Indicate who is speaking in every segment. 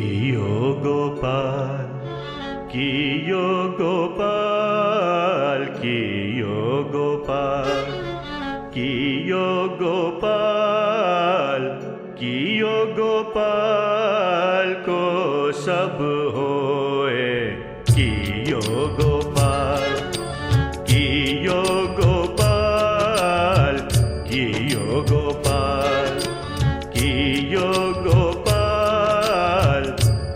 Speaker 1: कियो गोपाल कियो गोपाल कियो गोपाल कियो गोपाल कियो गोपाल को सब होए कियो गोपाल कियो गोपाल कियो गोपाल कियो गोपाल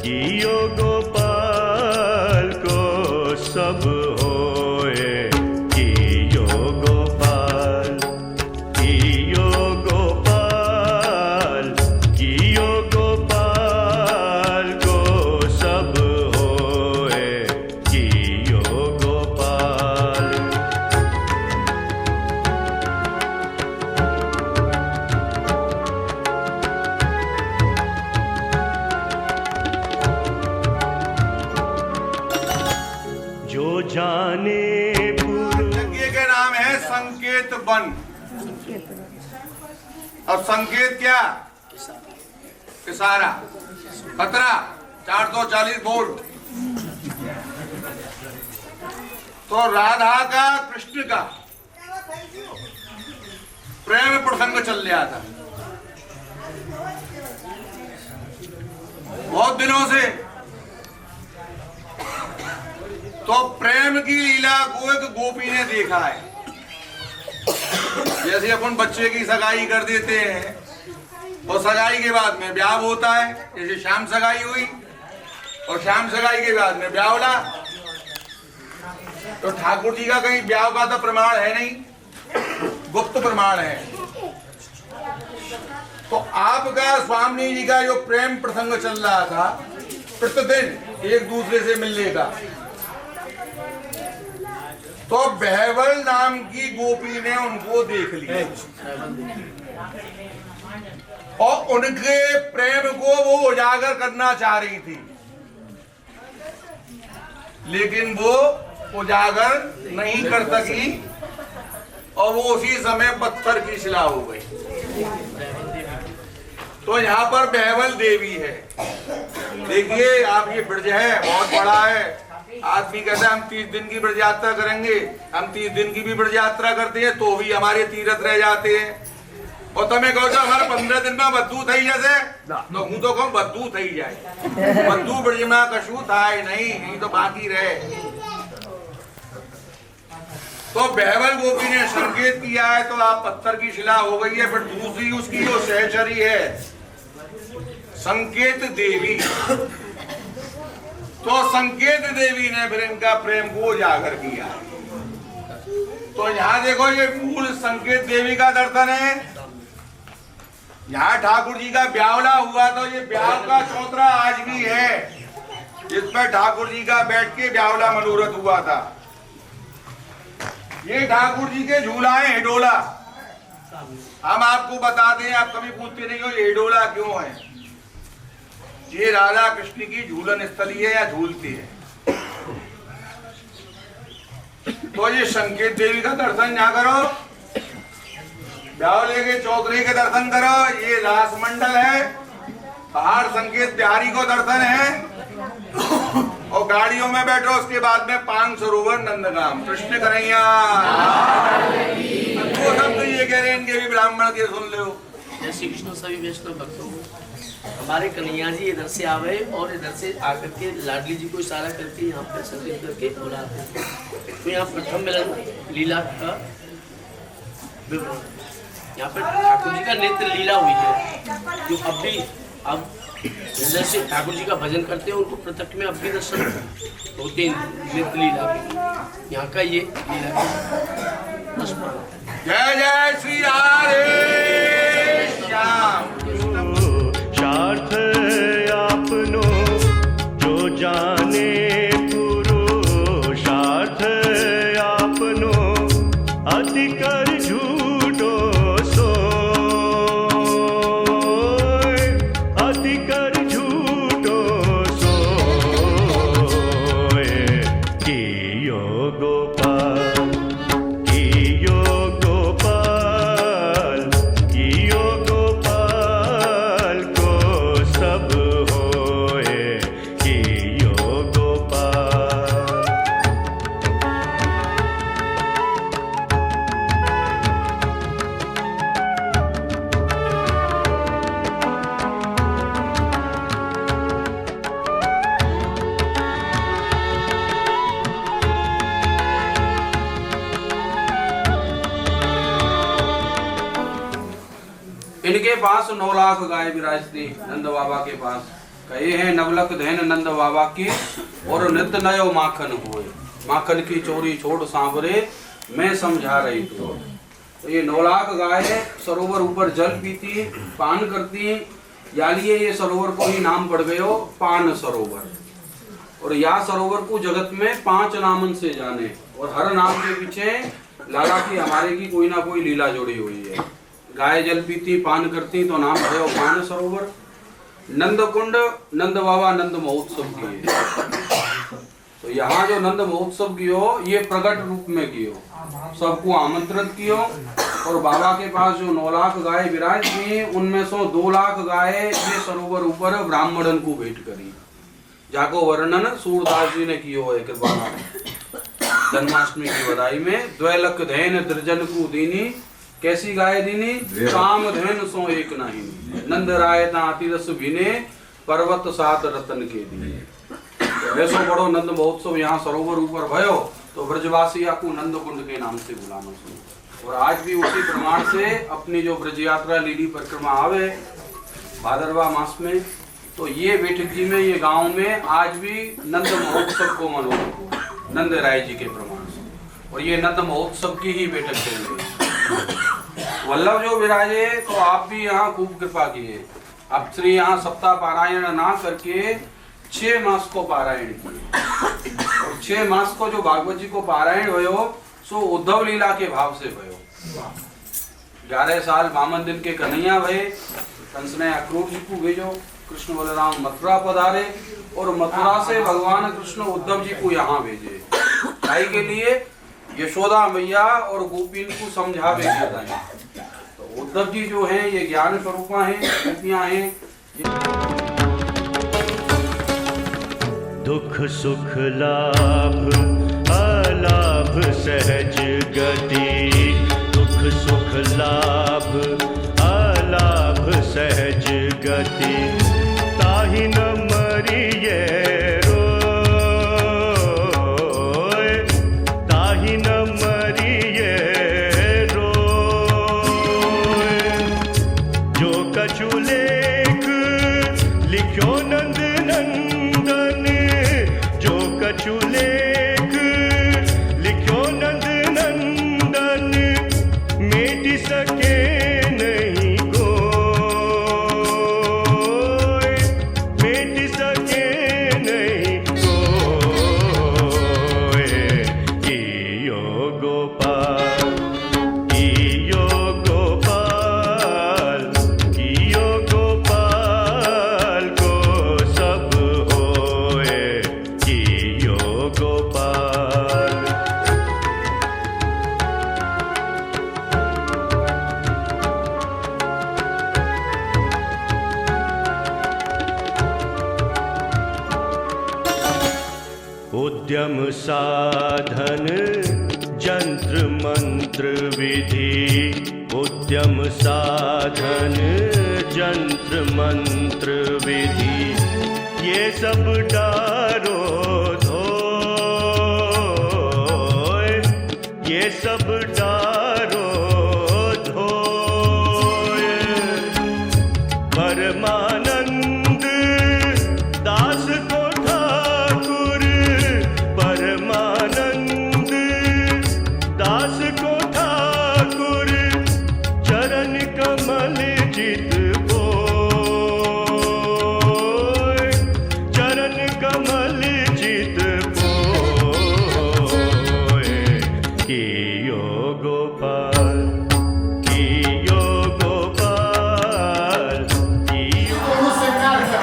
Speaker 1: कियो गोपाल को सब होए कियो गोपाल कियो गोपाल कियो गोपाल को सब होए कियो गोपाल। जो जाने
Speaker 2: यज्ञ के नाम है संकेत वन। अब संकेत क्या? इशारा, खतरा, 440 वोल्ट। तो राधा का कृष्ण का प्रेम प्रसंग चल रहा था बहुत दिनों से। तो प्रेम की लीला को एक गोपी ने देखा है। जैसे अपन बच्चे की सगाई कर देते हैं और सगाई के बाद में ब्याह होता है, जैसे शाम सगाई हुई और शाम सगाई के बाद में ब्याह होला। तो ठाकुर जी का कहीं ब्याह का तो प्रमाण है नहीं, गुप्त प्रमाण है। तो आपका स्वामी जी का जो प्रेम प्रसंग चल रहा था प्रतिदिन एक दूसरे से मिलने का, तो बहवल नाम की गोपी ने उनको देख लिया और उनके प्रेम को वो उजागर करना चाह रही थी, लेकिन वो उजागर नहीं कर सकी और वो उसी समय पत्थर की शिला हो गई। तो यहाँ पर बहवल देवी है। देखिए आप, ये ब्रज है बहुत बड़ा है। आदमी कहता है हम 30 दिन की ब्रज यात्रा करेंगे, हम 30 दिन की भी ब्रज यात्रा करते हैं तो भी हमारे तीर्थ रह जाते हैं। और तुम्हें कहो हमारे 15 दिन में बद्दू थी जैसे, तो हूँ तो कहूँ बद्दू थी जाए, बद्दू ब्रज में कशु था नहीं तो बाकी रहे। तो बहवल गोपी ने संकेत किया है तो आप पत्थर की शिला हो गई है। फिर दूसरी उसकी जो सहचरी है संकेत देवी, तो संकेत देवी ने फिर इनका प्रेम को उजागर किया। तो यहाँ देखो ये मूल संकेत देवी का दर्शन है। यहाँ ठाकुर जी का ब्यावला हुआ तो ये ब्याह का चौतरा आज भी है, जिसमें ठाकुर जी का बैठ के ब्यावला मनोरथ हुआ था। ये ठाकुर जी के झूला है हिडोला। हम आपको बताते हैं, आप कभी पूछते नहीं हो ये हिडोला क्यों है। ये राधा कृष्ण की झूलन स्थली है या झूलती है। तो ये संकेत देवी का दर्शन यहाँ करो, ब्यावले के चौधरी के दर्शन करो। ये रास मंडल है, पहाड़ संकेत बिहारी को दर्शन है। और गाड़ियों में बैठो, उसके बाद में 5 सरोवर नंदगाम कृष्ण कन्हैया। वो सब तो ये कह रहे हैं इनके भी ब्राह्मण के सुन लो।
Speaker 3: जय श्री कृष्ण सभी वैष्णव भक्तों। हमारे कन्हैया जी इधर से आवे और इधर से आकर के लाडली जी को इशारा करके यहाँ पे संकेत करके बुलाते हैं। तो यहाँ प्रथम मिलन लीला का विवरण, यहाँ पर ठाकुर जी का नेत्र लीला हुई है, जो अब हृदय से ठाकुर जी का भजन करते हैं उनको प्रत्यक्ष में अब भी दर्शन होते हैं। नेत्र लीला में यहाँ का ये लीला।
Speaker 2: जय जय श्री राधे श्याम।
Speaker 1: शार्थ आपनो जो जाने पुरुषार्थ आपनो अधिकर झूठो सोय, अधिकर झूठो सोय। कियो गोपाल कियो गोपाल
Speaker 4: के पास 9 लाख गाय विराजती नंद बाबा के पास। कहे हैं नवलक धैन नंद बाबा की और नित्य नयो माखन हुए। माखन की चोरी छोड़ सांवरे मैं समझा रही तू। तो ये 9 लाख गाय सरोवर ऊपर जल पीती पान करती, या लिए ये सरोवर को ही नाम पड़ गयो पान सरोवर। और या सरोवर को जगत में 5 नामन से जाने, और हर नाम के पीछे लाला की हमारे की कोई ना कोई लीला जुड़ी हुई है। गाय जल पीती पान करती तो नाम भयो पान सरोवर। नंद कुंड नंद बाबा नंद महोत्सव किए। तो यहाँ जो नंद महोत्सव कियो ये प्रकट रूप में कियो, सबको आमंत्रित कियो। और बाबा के पास जो 9 लाख गाय विराज थी उनमें से 2 लाख गाय ये सरोवर ऊपर ब्राह्मणन को भेंट करी, जाको वर्णन सूरदास जी ने कियो है कृपा जन्माष्टमी की बधाई में। 2 लख धैन दर्जन को दीनी, कैसी गाय दीनी? काम धैन सो एक नहीं, नंद राय अतिरस बिने पर्वत 7 रतन के दिए। तो ऐसो बड़ो नंद महोत्सव यहाँ सरोवर ऊपर भयो तो ब्रजवासी आपको नंद कुंड के नाम से बुलाना सुनो। और आज भी उसी प्रमाण से अपनी जो ब्रज यात्रा लीली परिक्रमा आवे भादरवा मास में, तो ये बैठक जी में ये गांव में आज भी नंद महोत्सव को मनो नंद राय जी के प्रमाण से। और ये नंद महोत्सव की ही बैठक चल रही। वल्लभ जो विराजे तो आप भी यहाँ खूब कृपा किए। अब श्री यहाँ सप्ताह पारायण ना करके 6 मास को पारायण किए। और 6 मास को जो भागवत जी को पारायण भयो सो उद्धव लीला के भाव से भयो। 11 साल 52 दिन के कन्हैया भये, कंस ने अक्रूर जी को भेजो, कृष्ण बलराम मथुरा पधारे और मथुरा से भगवान कृष्ण उद्धव जी को यहाँ भेजे भाई के लिए यशोदा मैया और गोपीन को समझावे के। तो उद्धव जी जो हैं ये ज्ञान स्वरूपा हैं, गोपियां हैं।
Speaker 1: दुख सुख लाभ अलाभ सहज गति, दुख सुख लाभ अलाभ सहज गति, ताहि न मरिए रोय, ताहि न मरिए रोय। जो कछु लेख लिख्यो नंद नंदन, जो कछु लेख लिख्यो नंद नंदन, मेट सके नहीं कोय, मेट सके नहीं कोय। कियो गोपाल, कियो गोपाल, कियो गोपाल को सब होए, कियो गोपाल। उद्यम साधन जंत्र मंत्र विधि, उद्यम साधन जंत्र मंत्र विधि, ये सब डारो धोय, ये सब डारो धोय। परमानंद दास को ठाकुर, परमानंद दास को ठाकुर, चरण कमल चित बोय, चरण कमल चित बोय। कियो गोपाल, कियो गोपाल, कियो।
Speaker 5: तो श्रृंगार का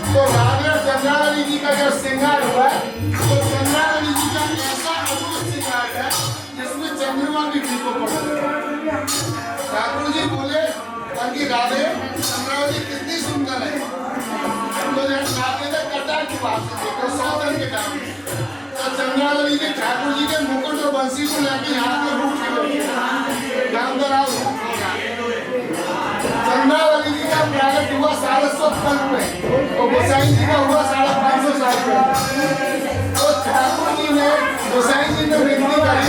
Speaker 5: तो राधा चंद्रावली जी का जो श्रृंगार हुआ है तो चंद्रावली जी का ऐसा अद्भुत श्रृंगार है जिसमें चंद्रमा भी फीको पड़ता है। ठाकुर जी बोले कि राधे चंद्रावली कितनी सुंदर है, तो राधे ने कटा की बात देखो 100 दिन के काम में। तो चंद्रावली जी ठाकुर जी के मुकुट और बंसी को लेके हाथ में रूप के चंद्रावली जी का प्रागट हुआ 750 कल्प में और गोसाई जी का हुआ 550 साल में। तो ठाकुर जी ने गोसाई जी ने विनती करी,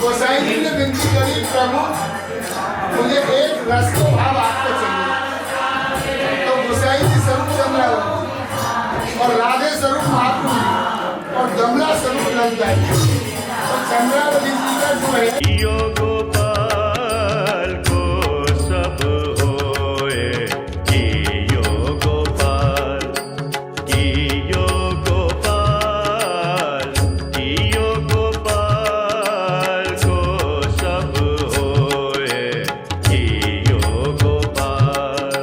Speaker 5: गोसाई जी ने विनती करी प्रभु मुझे एक रस को भाव आपको चाहिए। तो गोसाई जी स्वरूप चंद्रावली और राधे स्वरूप महाप्रभु जी और दमला स्वरूप ललिता जी और चंद्रावली जी का जो है
Speaker 1: कियो गोपाल को सब होए, कियो गोपाल, कियो गोपाल, कियो गोपाल को सब होए, कियो गोपाल।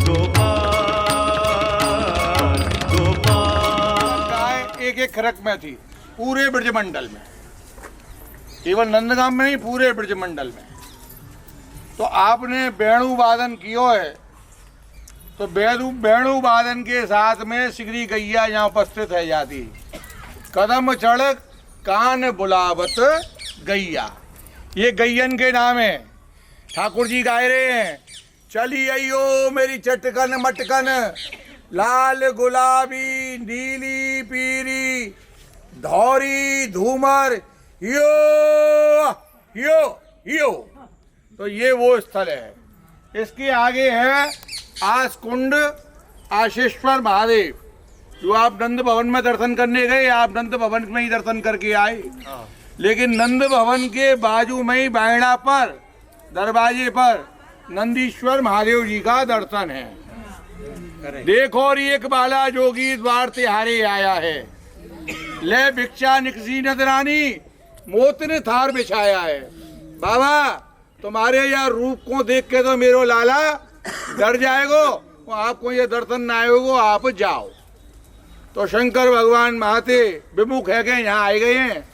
Speaker 1: गोपाल गोपाल।
Speaker 2: गाय एक एक खरक में थी पूरे ब्रजमंडल में, केवल नंदगाम में नहीं, पूरे ब्रजमंडल में। तो आपने वेणु वादन कियो है, तो वेणु वादन के साथ में सिगरी गैया यहाँ उपस्थित है जाती। कदम चढ़ कान बुलावत गैया, ये गैयन के नाम है। ठाकुर जी गाय रहे हैं, चली अयो मेरी चटकन मटकन, लाल गुलाबी नीली पीरी धौरी धूमर यो यो यो। तो ये वो स्थल है। इसके आगे है आसकुंड आशीश्वर महादेव, जो आप नंद भवन में दर्शन करने गए, आप नंद भवन में ही दर्शन करके आए। लेकिन नंद भवन के बाजू में ही बायड़ा पर दरवाजे पर नंदीश्वर महादेव जी का दर्शन है। देखो और एक बाला जोगी द्वार तिहारे आया है, ले भिक्षा निकसी नजरानी मोत ने थार बिछाया है। बाबा तुम्हारे यह रूप को देख के तो मेरो लाला डर जाएगो, तो आपको ये दर्शन ना आएगो, आप जाओ। तो शंकर भगवान महाते विमुख है के यहाँ आए गए हैं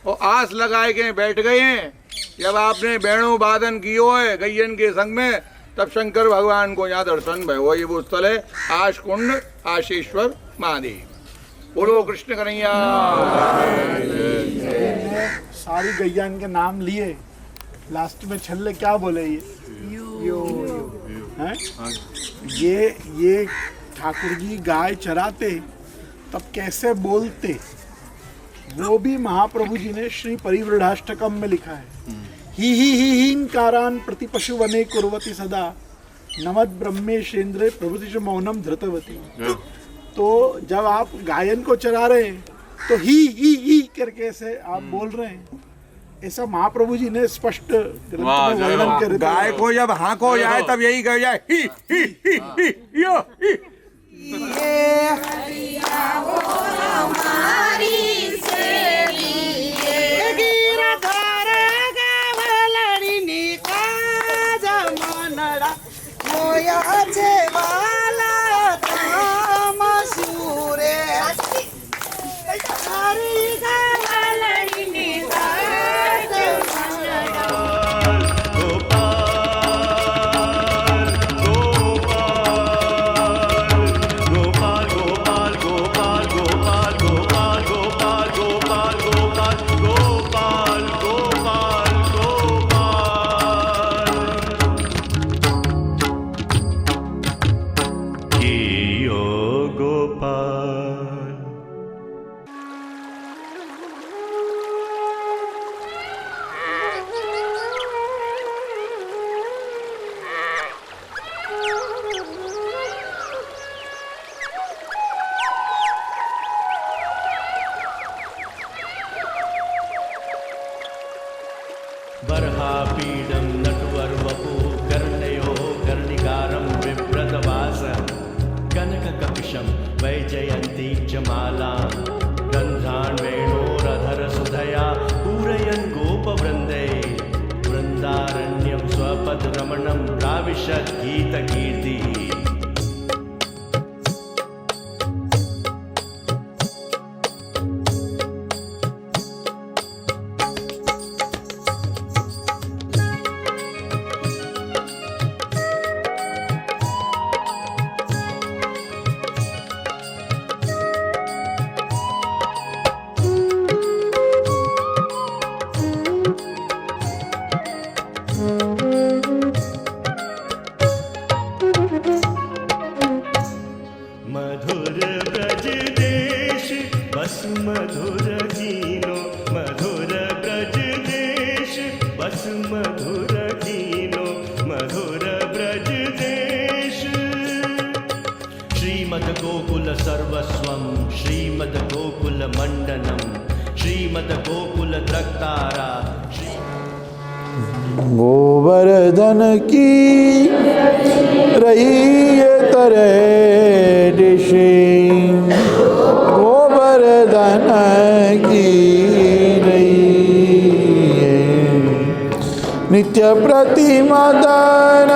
Speaker 2: और आस लगाए के बैठ गए हैं। जब आपने वेणु वादन कियो है गैयन के संग में, तब शंकर भगवान को यहाँ दर्शन भय हुआ। ये वो स्थल है आशकुंड आशीश्वर महादेव। बोलो कृष्ण कन्हैया।
Speaker 5: सारी गैया इनके नाम लिए, लास्ट में छल्ले क्या बोले ये यो हैं? ये ठाकुर जी गाय चराते तब कैसे बोलते, वो भी महाप्रभु जी ने श्री परिवृढ़ाष्टकम में लिखा है। ही हींकारान प्रति पशु वने कुर्वती सदा, नमद ब्रह्मेशेंद्रे प्रभुति मौनम धृतवती। तो जब आप गायन को चरा रहे हैं तो ही करके ऐसे आप बोल रहे हैं, ऐसा महाप्रभु जी ने स्पष्ट ग्रंथ में वर्णन कर।
Speaker 2: गाय को जब हाँको जाए तब यही कह जाए ही यो ही।
Speaker 1: बर्हापीडं नटवर्वपु कर्णयो कर्णिकारं बिभ्रतवासः कनककपिशं वैजयन्ती च मालां गन्धान् वेणोरधरसुधया पूरयन् गोपवृन्दै वृन्दारण्यं स्वपदरमणं प्राविशत् गीतकीर्तिः। बस मधुर कीनो मधुर ब्रज देश बस मधुर कीनो मधुर ब्रज देश श्रीमद् गोकुल सर्वस्वं श्रीमद् गोकुल मंडनम श्रीमद् गोकुल द्रक्तारा
Speaker 6: गोवर्धन की रही ये तरह ऋषि गोवर्धन की रही नित्य प्रतिमदन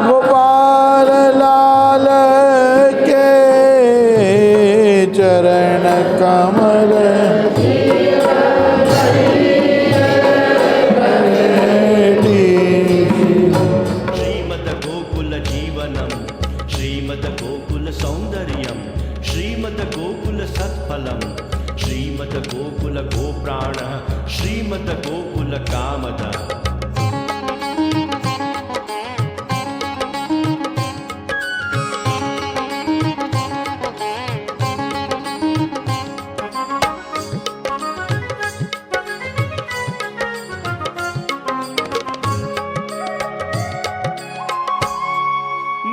Speaker 6: गोपाल लाल के चरण कमल
Speaker 1: श्रीमद् गोकुल जीवनम श्रीमद् गोकुल सौंदर्यम श्रीमद् गोकुल सत्फलम श्रीमद् गोकुल गोप्राण श्रीमद् गोकुल कामद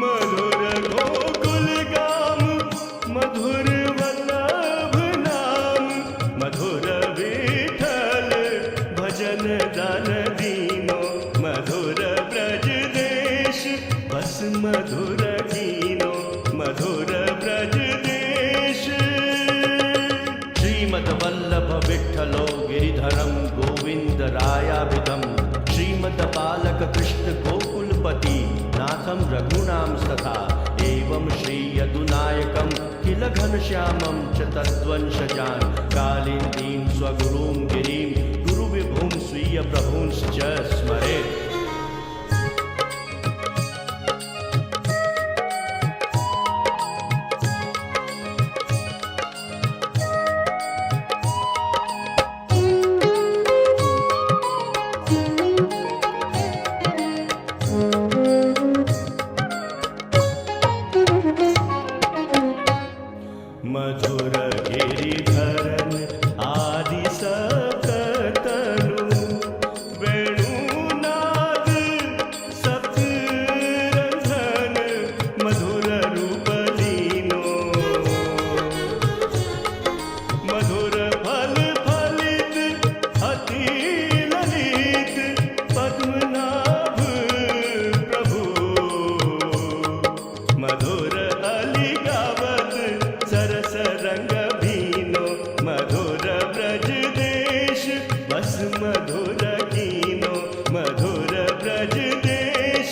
Speaker 1: मधुर गोकुल गाम मधुर वल्लभ नाम मधुर विठल भजन दान दीनो मधुर ब्रज देश बस मधुर कीनो मधुर ब्रज देश श्रीमद् वल्लभ विठ्ठलो गिरिधरम गोविंद रायाभिधम श्रीमद् बालक कृष्ण गोकुलपति नाथम रघुनाम तथा एवं श्री यदुनायकम किल घनश्यामं च तद्वंशजान कालिंदीं स्वगुरुं गिरिं गुरुविभुं स्वीय प्रभुंश्च स्मरेत् मधुर गिरिधरन आदि सकतनु वेणुनाद सप्तरंधन मधुर रूप लीनो मधुर फल फलित अति ललित पद्मनाभ प्रभु मधुर अली गावत सरस रंग भीनो मधुर ब्रज देश बस मधुर कीनो मधुर ब्रज देश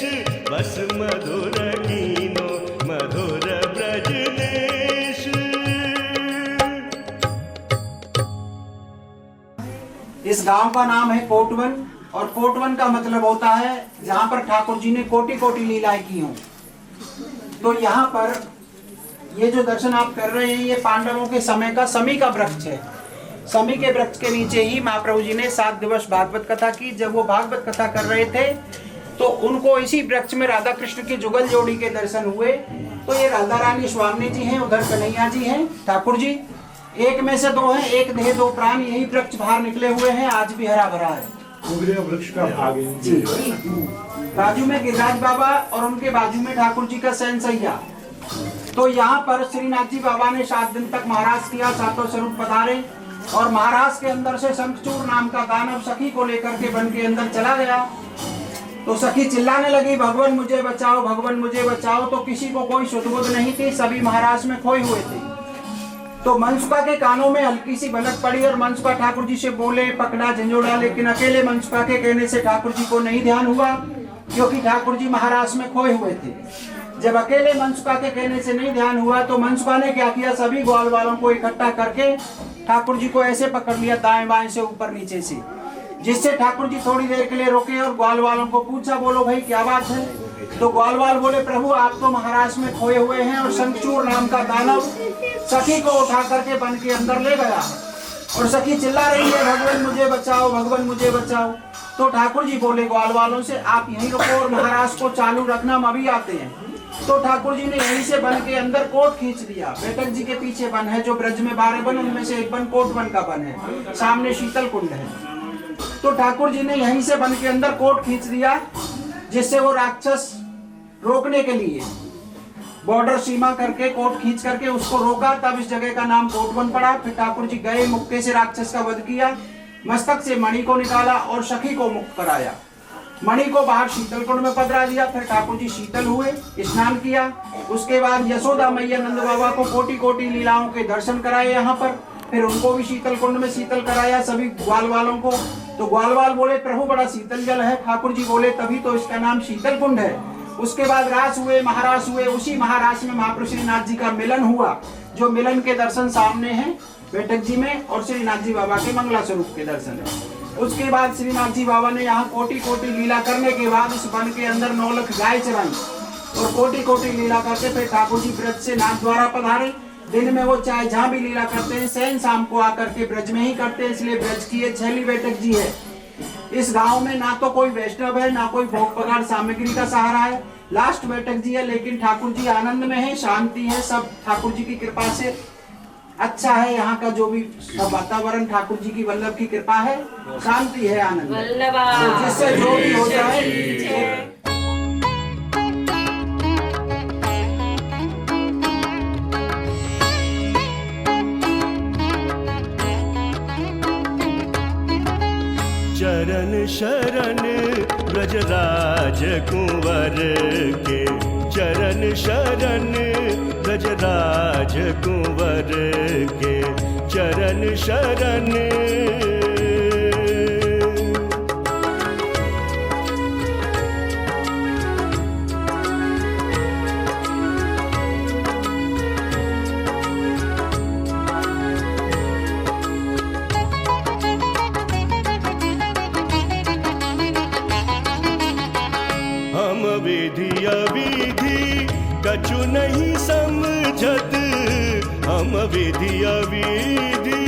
Speaker 1: बस मधुर कीनो मधुर ब्रज देश
Speaker 7: इस गांव का नाम है कोटवन और कोटवन का मतलब होता है जहां पर ठाकुर जी ने कोटि कोटि लीलाएं की हों। तो यहाँ पर ये जो दर्शन आप कर रहे हैं ये पांडवों के समय का समी का वृक्ष है। समी के वृक्ष के नीचे ही महाप्रभु जी ने 7 दिवस भागवत कथा की। जब वो भागवत कथा कर रहे थे तो उनको इसी वृक्ष में राधा कृष्ण की जुगल जोड़ी के दर्शन हुए। तो ये राधा रानी स्वामी जी हैं, उधर कन्हैया जी हैं, ठाकुर जी एक में से 2 हैं, एक देह 2 प्राण। यही वृक्ष बाहर निकले हुए हैं, आज भी हरा भरा है।
Speaker 5: वृक्ष का भाग
Speaker 7: जी बाजू में गिरिराज बाबा और उनके बाजू में ठाकुर जी का सैनसैया। तो यहाँ पर श्रीनाथ जी बाबा ने 7 दिन तक महाराज किया, 7 स्वरूप पधारे और महाराज के अंदर से शंखचूर नाम का दानव सखी को लेकर के वन के अंदर चला गया। तो सखी चिल्लाने लगी, भगवान मुझे बचाओ, भगवान मुझे बचाओ। तो किसी को कोई सुध-बुध नहीं थी, सभी महाराज में खोए हुए थे। तो मनसुखा के कानों में हल्की सी भनक पड़ी और मनसुखा ठाकुर जी से बोले, पकड़ा, झंझोड़ा। लेकिन अकेले मनसुखा के कहने से ठाकुर जी को नहीं ध्यान हुआ, क्योंकि ठाकुर जी महाराज में खोए हुए थे। जब अकेले मनसुखा के कहने से नहीं ध्यान हुआ तो मनसुखा ने क्या किया, सभी ग्वाल वालों को इकट्ठा करके ठाकुर जी को ऐसे पकड़ लिया दाएं बाएं से, ऊपर नीचे से, जिससे ठाकुर जी थोड़ी देर के लिए रुके और ग्वाल वालों को पूछा, बोलो भाई क्या बात है। तो ग्वाल वाल बोले, प्रभु आप तो महाराज में खोए हुए हैं और शंखचूर नाम का दानव सखी को उठा करके वन के अंदर ले गया और सखी चिल्ला रही है, भगवान मुझे बचाओ, भगवान मुझे बचाओ। तो ठाकुर जी बोले ग्वाल वालों से, आप यहीं रुको और महाराज को चालू रखना, हम अभी आते हैं। तो ठाकुर जी ने यहीं से वन के अंदर कोट खींच दिया। बेटक जी के पीछे वन है, जो ब्रज में 12 वन, उनमें से एक वन कोट वन का वन है, सामने शीतल कुंड है। तो ठाकुर जी ने यहीं से वन के अंदर कोट खींच दिया, जिससे वो राक्षस रोकने के लिए बॉर्डर सीमा करके कोट खींच करके उसको रोका, तब इस जगह का नाम कोटवन पड़ा। फिर ठाकुर जी गए, मुक्के से राक्षस का वध किया, मस्तक से मणि को निकाला और सखी को मुक्त कराया। मणि को बाहर शीतल कुंड में पधरा दिया। फिर ठाकुर जी शीतल हुए, स्नान किया। उसके बाद यशोदा मैया नंद बाबा को कोटि कोटि लीलाओं के दर्शन कराए यहाँ पर। फिर उनको भी शीतल कुंड में शीतल कराया, सभी ग्वाल वालों को। तो ग्वाल वाल बोले प्रभु बड़ा शीतल जल है। ठाकुर जी बोले तभी तो इसका नाम शीतल कुंड है। उसके बाद रास हुए, महारास हुए। उसी महारास में महाप्रभु श्रीनाथ जी का मिलन हुआ, जो मिलन के दर्शन सामने हैं बेटक जी में, और श्रीनाथ जी बाबा के मंगला स्वरूप के दर्शन है। उसके बाद श्रीनाथ जी बाबा ने यहाँ कोटि कोटि लीला करने के बाद इस वन के अंदर 9 लाख गाय चराई और कोटि कोटि लीला करके फिर ठाकुर जी ब्रज से नाथ द्वारा पधारे। दिन में वो चाहे जहाँ भी लीला करते हैं, सैन शाम को आकर के ब्रज में ही करते हैं, इसलिए ब्रज की ये छैली बेटक जी है। इस गांव में ना तो कोई वैष्णव है, ना कोई भोग पगार सामग्री का सहारा है। लास्ट बेटक जी है, लेकिन ठाकुर जी आनंद में है, शांति है, सब ठाकुर जी की कृपा से अच्छा है। यहाँ का जो भी वातावरण ठाकुर जी की वल्लभ की कृपा है, शांति है, आनंद है। तो जिससे जो भी हो जाए।
Speaker 1: चरण शरण ब्रजराज कुंवर के, चरण शरण ब्रजराज कुंवर के, चरण शरण। विधि अविधि कछु नहीं समझत, हम विधि अविधि,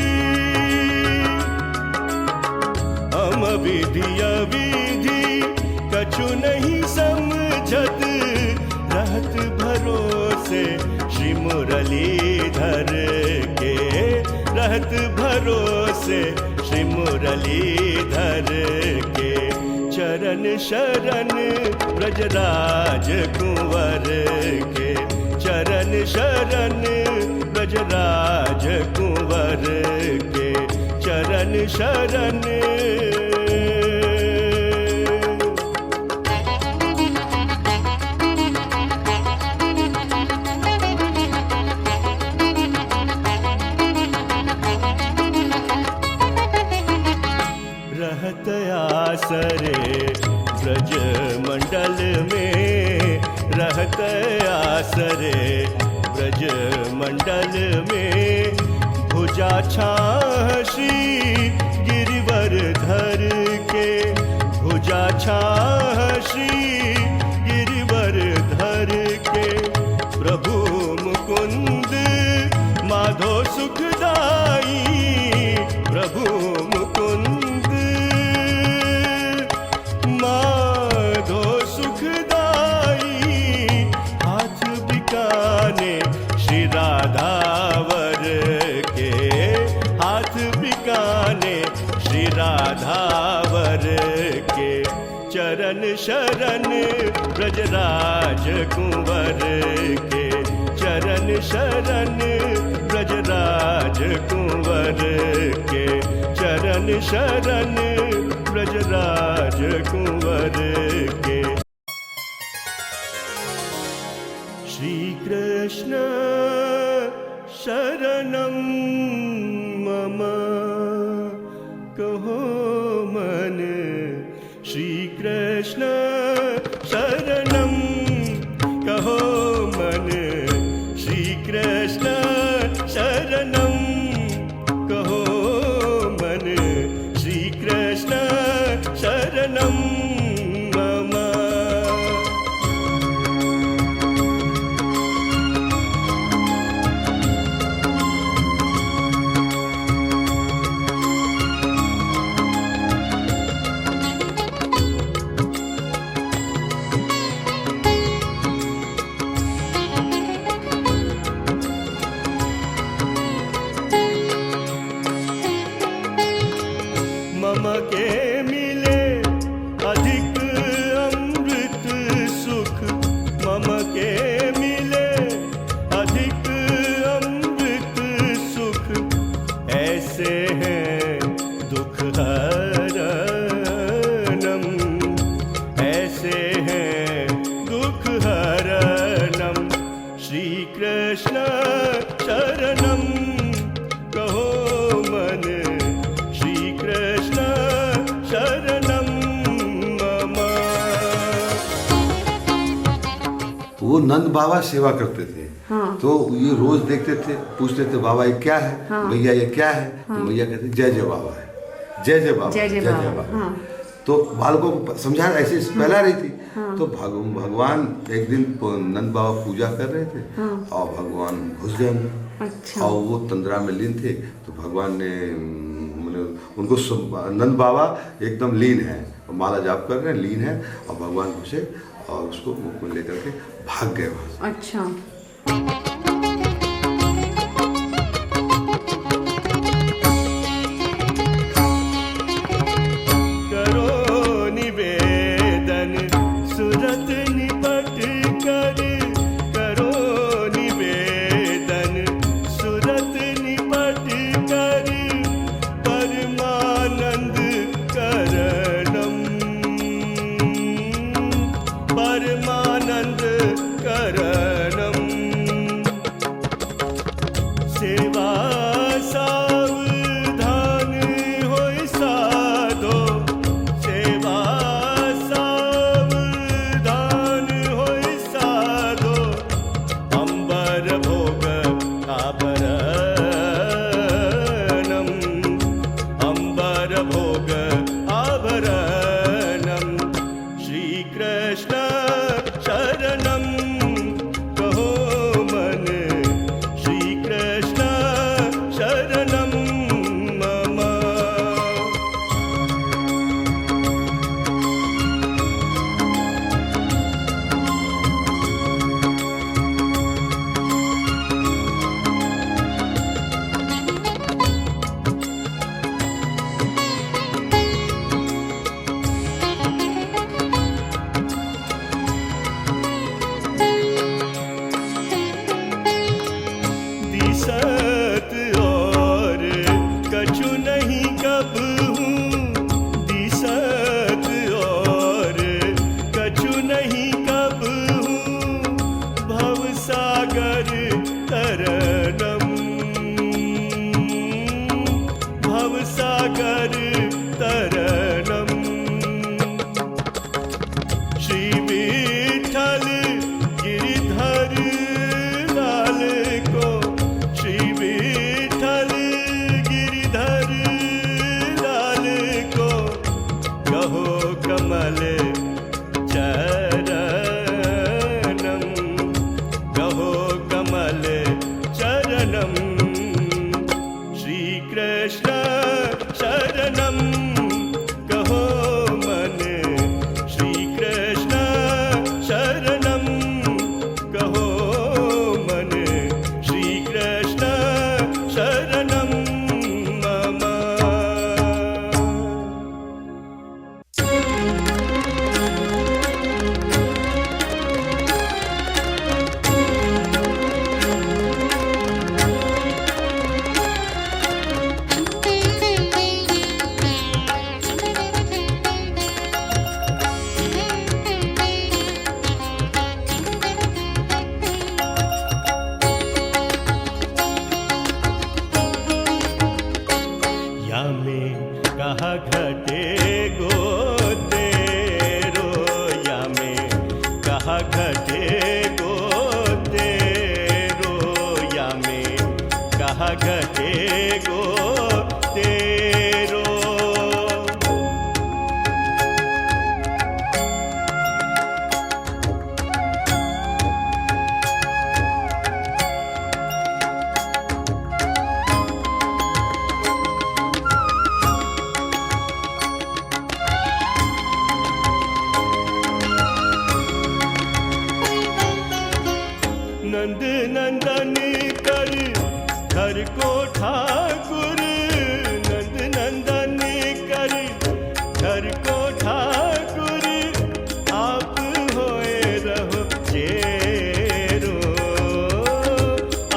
Speaker 1: हम विधि अविधि कछु नहीं समझत, रहत भरोसे श्री मुरलीधर के, रहत भरोसे श्री मुरलीधर के। चरण शरण ब्रजराज कुंवर के, चरण शरण ब्रजराज कुंवर के, चरण शरण। रहत आसरे ब्रज मंडल में, रहत आसरे ब्रज मंडल में, भुजा छाह श्री गिरिवर धर के, भुजा छाह श्री गिरिवर धर के। प्रभु मुकुंद माधो सुखदाई, प्रभु मुकुंद माधो सुखदाई, हाथ बिकाने श्री राधावर के, हाथ बिकाने श्री राधावर के। चरण शरण ब्रजराज कुंवर के, चरण शरण ब्रजराज कुंवर के, चरण शरण ब्रजराज कुंवर के। श्री कृष्ण शरणं मम कहो मन, श्री कृष्ण शरणं कहो मन, श्री कृष्ण शरणं कहो मन, श्री कृष्ण शरणं
Speaker 8: नंद बाबा सेवा करते थे। तो ये रोज देखते थे, पूछते थे बाबा ये क्या है, भैया ये क्या है, तो भैया कहते जय जय बाबा है, जय जय बाबा, जय जय बाबा। तो बालकों को समझा ऐसे पहला रही थी। तो भगवान एक दिन नंद बाबा पूजा कर रहे थे और भगवान घुस गए अंदर। और वो तंद्रा में लीन थे। तो भगवान ने उनको नंद बाबा एकदम लीन है, माला जाप कर रहे हैं, लीन है, और भगवान घुसे और उसको मुख में लेकर के भाग गए वहां।
Speaker 9: अच्छा।
Speaker 1: करो निवेदन सुरत निपट कर, करो निवेदन सुरत निपट कर, परमानंद करणम, परमानंद करणम। सेवा सावधान होय साधो, सेवा सावधान होय साधो, अंबर भोग आभरणम, अंबर भोग आभरणम। श्री कृष्ण शरणम कहो मन, श्री कृष्ण शरणम मम। दिसत और कछु नहीं कबहू, दिसत और कछु नहीं कबहू, भवसागर तरनम, भवसागर तरनम। श्री विठ्ठल गिरिधर लाल को, श्री विठ्ठल गिरिधर लाल को, कहो कमल चरणम, कहो कमल चरणम। श्री कृष्ण शरणम कहो मन, श्री कृष्ण शरणम कहो मन, श्री कृष्ण शरणम मम। या में कहा घटे गो तेरो, या में कहा घटे गो तेरो, या में कहा घटे गो तेरो। नंद नंदन कर घर को ठाकुर, नंद नंदन कर घर को ठाकुर, आप होए रहो चेरो,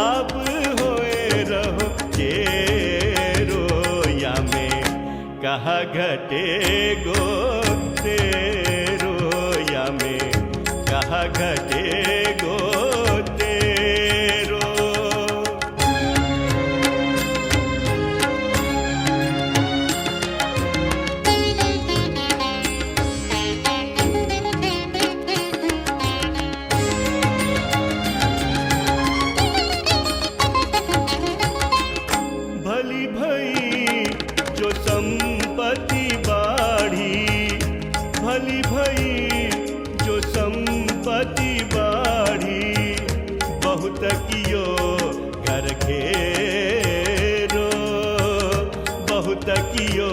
Speaker 1: आप होए रहो चेरो। या में कहा घटे गो तेरो, या में कहा घटे गो तेरो। भली भई जो संपत्ति बाढ़ी, भली भई जो संपत्ति बाढ़ी, बहुत कियो घर घेरो, बहुत कियो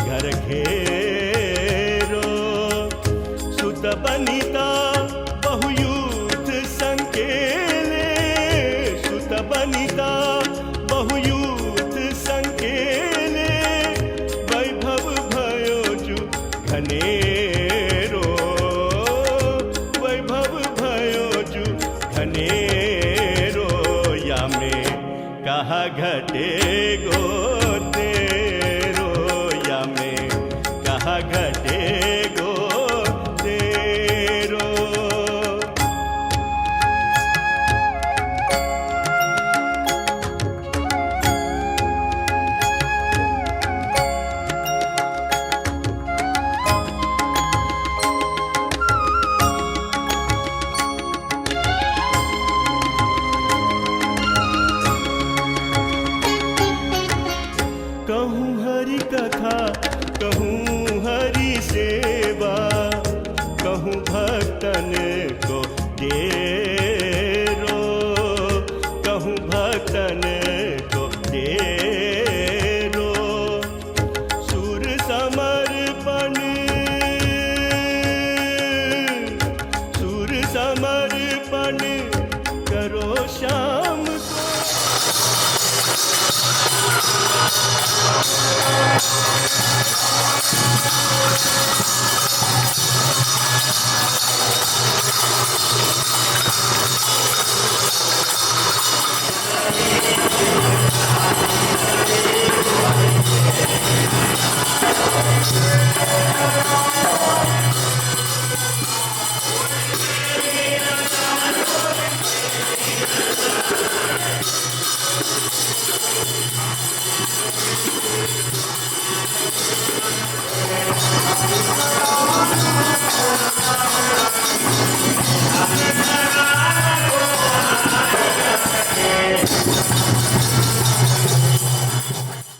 Speaker 1: घर घेरो। सुत बनिता बहुयूथ संकेले, सुत बनिता बहुयूथ संकेले, वैभव भयो जु घनेरो, वैभव भयो जु घनेरो। या में कहा घटे गो